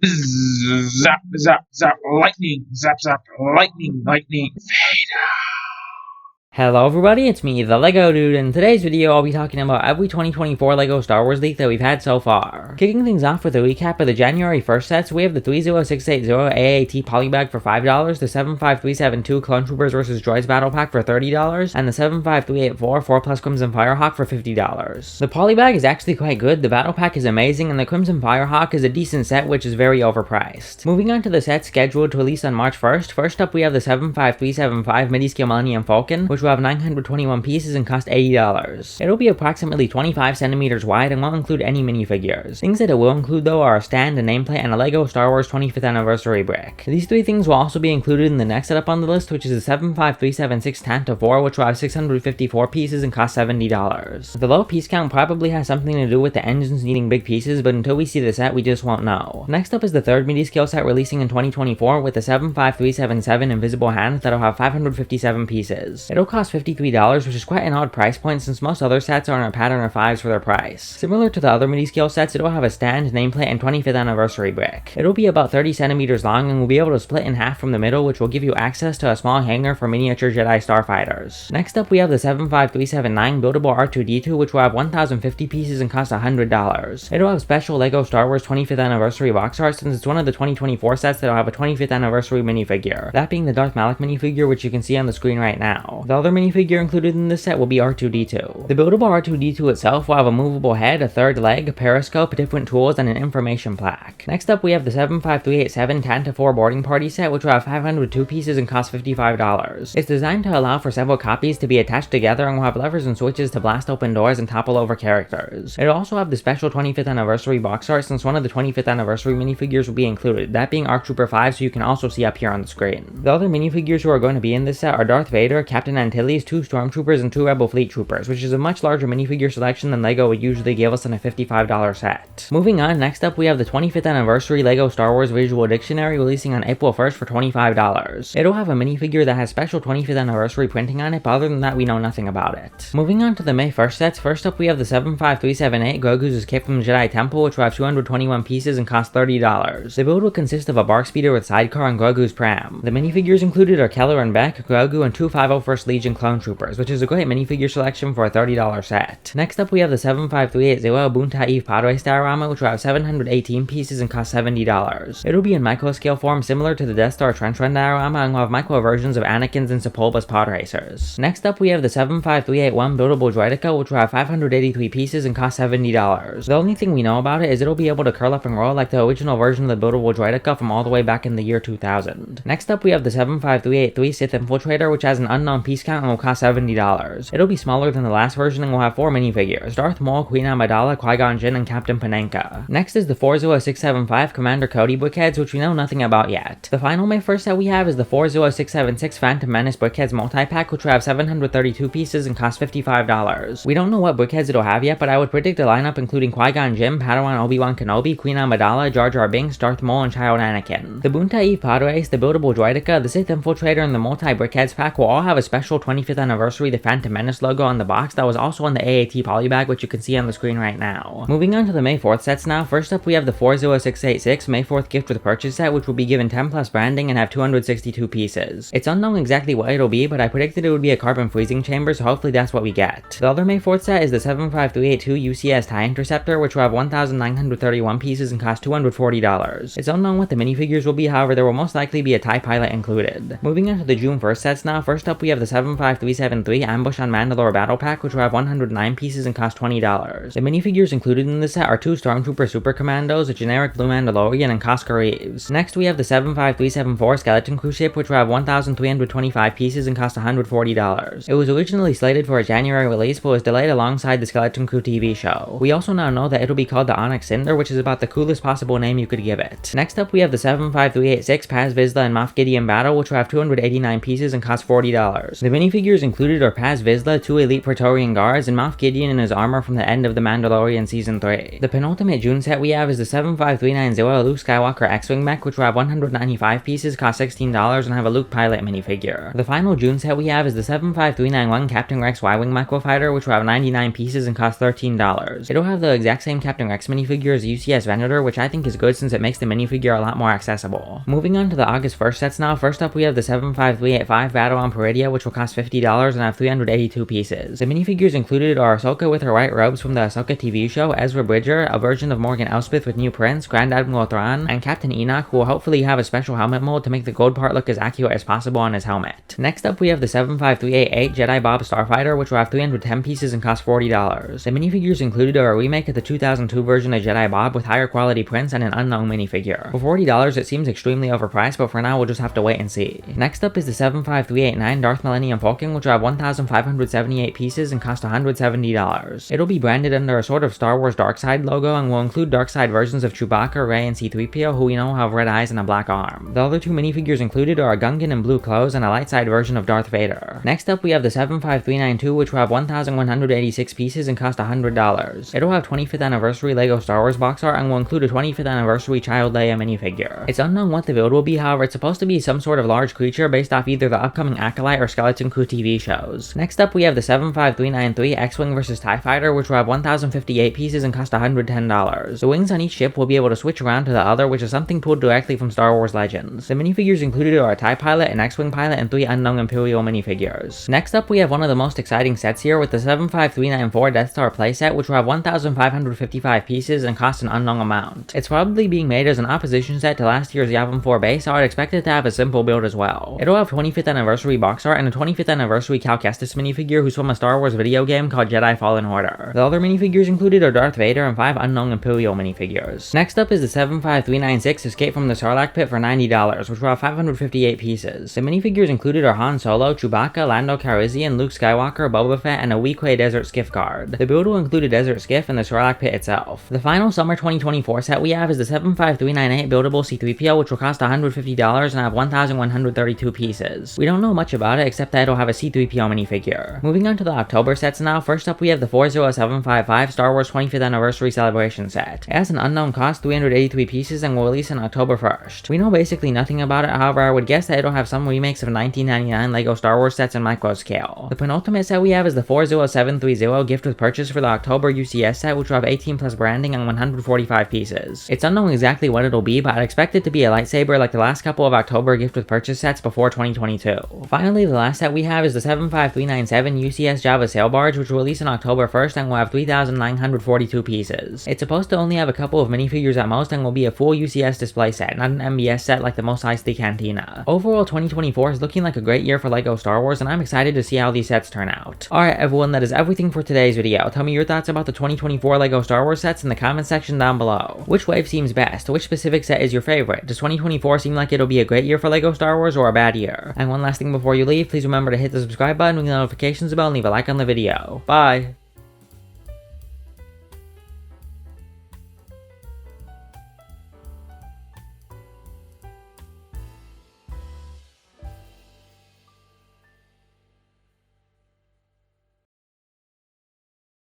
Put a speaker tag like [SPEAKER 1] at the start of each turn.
[SPEAKER 1] Zap, zap, zap, lightning, zap, zap, lightning, lightning, fade.
[SPEAKER 2] Hello everybody, it's me, the LEGO Dude, and in today's video I'll be talking about every 2024 LEGO Star Wars leak that we've had so far. Kicking things off with a recap of the January 1st sets, we have the 30680 AAT Polybag for $5, the 75372 Clone Troopers vs. Droids Battle Pack for $30, and the 75384 4+ Crimson Firehawk for $50. The Polybag is actually quite good, the Battle Pack is amazing, and the Crimson Firehawk is a decent set which is very overpriced. Moving on to the sets scheduled to release on March 1st, first up we have the 75375 Midi-Scale Millennium Falcon, which will have 921 pieces and cost $80. It'll be approximately 25 centimeters wide and won't include any minifigures. Things that it will include though are a stand, a nameplate, and a LEGO Star Wars 25th Anniversary brick. These three things will also be included in the next setup on the list, which is the 75376 Tantive 4, which will have 654 pieces and cost $70. The low piece count probably has something to do with the engines needing big pieces, but until we see the set we just won't know. Next up is the third Midi-Scale set releasing in 2024 with the 75377 Invisible Hand that'll have 557 pieces. It'll cost $53, which is quite an odd price point since most other sets are in a pattern of 5s for their price. Similar to the other Midi-Scale sets, it'll have a stand, nameplate, and 25th Anniversary brick. It'll be about 30 centimeters long and will be able to split in half from the middle, which will give you access to a small hangar for miniature Jedi starfighters. Next up we have the 75379 Buildable R2-D2, which will have 1050 pieces and cost $100. It'll have special LEGO Star Wars 25th Anniversary box art since it's one of the 2024 sets that'll have a 25th Anniversary minifigure, that being the Darth Malak minifigure, which you can see on the screen right now. The other minifigure included in this set will be R2-D2. The buildable R2-D2 itself will have a movable head, a third leg, a periscope, different tools, and an information plaque. Next up we have the 75387 Tantive 4 boarding party set, which will have 502 pieces and cost $55. It's designed to allow for several copies to be attached together and will have levers and switches to blast open doors and topple over characters. It'll also have the special 25th Anniversary box art since one of the 25th Anniversary minifigures will be included, that being ARC Trooper 5, so you can also see up here on the screen. The other minifigures who are going to be in this set are Darth Vader, Captain Antilles, 2 Stormtroopers, and 2 Rebel Fleet Troopers, which is a much larger minifigure selection than LEGO would usually give us in a $55 set. Moving on, next up we have the 25th Anniversary LEGO Star Wars Visual Dictionary releasing on April 1st for $25. It'll have a minifigure that has special 25th Anniversary printing on it, but other than that we know nothing about it. Moving on to the May 1st sets, first up we have the 75378 Grogu's Escape from the Jedi Temple, which will have 221 pieces and cost $30. The build will consist of a bark speeder with sidecar and Grogu's pram. The minifigures included are Keller and Beck, Grogu, and 2 501st Legion clone troopers, which is a great minifigure selection for a $30 set. Next up we have the 75380 Bunta Eve Pod Race diorama, which will have 718 pieces and cost $70. It'll be in micro-scale form similar to the Death Star Trench Run diorama and will have micro versions of Anakin's and Sepulba's pod racers. Next up we have the 75381 Buildable Droideka, which will have 583 pieces and cost $70. The only thing we know about it is it'll be able to curl up and roll like the original version of the Buildable Droideka from all the way back in the year 2000. Next up we have the 75383 Sith Infiltrator, which has an unknown piece count and will cost $70. It'll be smaller than the last version and will have 4 minifigures: Darth Maul, Queen Amidala, Qui-Gon Jinn, and Captain Panenka. Next is the 40675 Commander Cody brickheads, which we know nothing about yet. The final May 1st set we have is the 40676 Phantom Menace brickheads multi-pack, which will have 732 pieces and cost $55. We don't know what brickheads it'll have yet, but I would predict a lineup including Qui-Gon Jinn, Padawan Obi-Wan Kenobi, Queen Amidala, Jar Jar Binks, Darth Maul, and Child Anakin. The Bunta Eve Pod Race, the Buildable Droideka, the Sith Infiltrator, and the multi-brickheads pack will all have a special 25th Anniversary The Phantom Menace logo on the box that was also on the AAT Polybag, which you can see on the screen right now. Moving on to the May 4th sets now, first up we have the 40686 May 4th Gift with Purchase set, which will be given 10 plus branding and have 262 pieces. It's unknown exactly what it'll be, but I predicted it would be a carbon freezing chamber, so hopefully that's what we get. The other May 4th set is the 75382 UCS TIE Interceptor, which will have 1931 pieces and cost $240. It's unknown what the minifigures will be, however there will most likely be a TIE pilot included. Moving on to the June 1st sets now, first up we have the 75373 Ambush on Mandalore Battle Pack, which will have 109 pieces and cost $20. The minifigures included in this set are 2 Stormtrooper Super Commandos, a generic Blue Mandalorian, and Cosca Reeves. Next we have the 75374 Skeleton Crew ship, which will have 1325 pieces and cost $140. It was originally slated for a January release, but was delayed alongside the Skeleton Crew TV show. We also now know that it'll be called the Onyx Cinder, which is about the coolest possible name you could give it. Next up we have the 75386 Paz Vizsla and Moff Gideon Battle, which will have 289 pieces and cost $40. The minifigures included are Paz Vizsla, 2 Elite Praetorian Guards, and Moff Gideon in his armor from the end of The Mandalorian Season 3. The penultimate June set we have is the 75390 Luke Skywalker X-Wing mech, which will have 195 pieces, cost $16, and have a Luke pilot minifigure. The final June set we have is the 75391 Captain Rex Y-Wing Micro Fighter, which will have 99 pieces and cost $13. It'll have the exact same Captain Rex minifigure as UCS Venator, which I think is good since it makes the minifigure a lot more accessible. Moving on to the August 1st sets now, first up we have the 75385 Battle on Peridia, which will cost $50 and have 382 pieces. The minifigures included are Ahsoka with her white robes from the Ahsoka TV show, Ezra Bridger, a version of Morgan Elspeth with new prints, Grand Admiral Thrawn, and Captain Enoch, who will hopefully have a special helmet mold to make the gold part look as accurate as possible on his helmet. Next up we have the 75388 Jedi Bob Starfighter, which will have 310 pieces and cost $40. The minifigures included are a remake of the 2002 version of Jedi Bob with higher quality prints and an unknown minifigure. For $40 it seems extremely overpriced, but for now we'll just have to wait and see. Next up is the 75389 Darth Millennium Falcon, which will have 1,578 pieces and cost $170. It'll be branded under a sort of Star Wars Darkside logo and will include Darkside versions of Chewbacca, Rey, and C-3PO, who we know have red eyes and a black arm. The other two minifigures included are a Gungan in blue clothes and a light side version of Darth Vader. Next up we have the 75392, which will have 1,186 pieces and cost $100. It'll have 25th anniversary LEGO Star Wars box art and will include a 25th anniversary Child Leia minifigure. It's unknown what the build will be, however it's supposed to be some sort of large creature based off either the upcoming Acolyte or Skeleton Crew TV shows. Next up we have the 75393 X-Wing vs TIE Fighter, which will have 1,058 pieces and cost $110. The wings on each ship will be able to switch around to the other, which is something pulled directly from Star Wars Legends. The minifigures included are a TIE pilot, an X-Wing pilot, and 3 unknown Imperial minifigures. Next up we have one of the most exciting sets here with the 75394 Death Star playset, which will have 1,555 pieces and cost an unknown amount. It's probably being made as an opposition set to last year's Yavin 4 base, so I'd expect it to have a simple build as well. It'll have 25th anniversary box art and a 25th anniversary Cal Kestis minifigure who's from a Star Wars video game called Jedi Fallen Order. The other minifigures included are Darth Vader and 5 unknown Imperial minifigures. Next up is the 75396 Escape from the Sarlacc Pit for $90, which will have 558 pieces. The minifigures included are Han Solo, Chewbacca, Lando Calrissian, Luke Skywalker, Boba Fett, and a Weequay Desert Skiff guard. The build will include a desert skiff and the Sarlacc Pit itself. The final summer 2024 set we have is the 75398 buildable C-3PO, which will cost $150 and have 1,132 pieces. We don't know much about it except that it'll have a C-3PO minifigure. Moving on to the October sets now, first up we have the 40755 Star Wars 25th Anniversary Celebration set. It has an unknown cost, 383 pieces, and will release on October 1st. We know basically nothing about it, however I would guess that it'll have some remakes of 1999 LEGO Star Wars sets in micro scale. The penultimate set we have is the 40730 gift with purchase for the October UCS set, which will have 18 plus branding and 145 pieces. It's unknown exactly what it'll be, but I'd expect it to be a lightsaber like the last couple of October gift with purchase sets before 2022. Finally, the last set we have is the 75397 UCS Java Sail Barge, which will release on October 1st and will have 3,942 pieces. It's supposed to only have a couple of minifigures at most and will be a full UCS display set, not an MBS set like the Mos Eisley Cantina. Overall, 2024 is looking like a great year for LEGO Star Wars, and I'm excited to see how these sets turn out. Alright everyone, that is everything for today's video. Tell me your thoughts about the 2024 LEGO Star Wars sets in the comment section down below. Which wave seems best? Which specific set is your favorite? Does 2024 seem like it'll be a great year for LEGO Star Wars or a bad year? And one last thing before you leave, please remember to hit the subscribe button, ring the notifications bell, and leave a like on the video. Bye!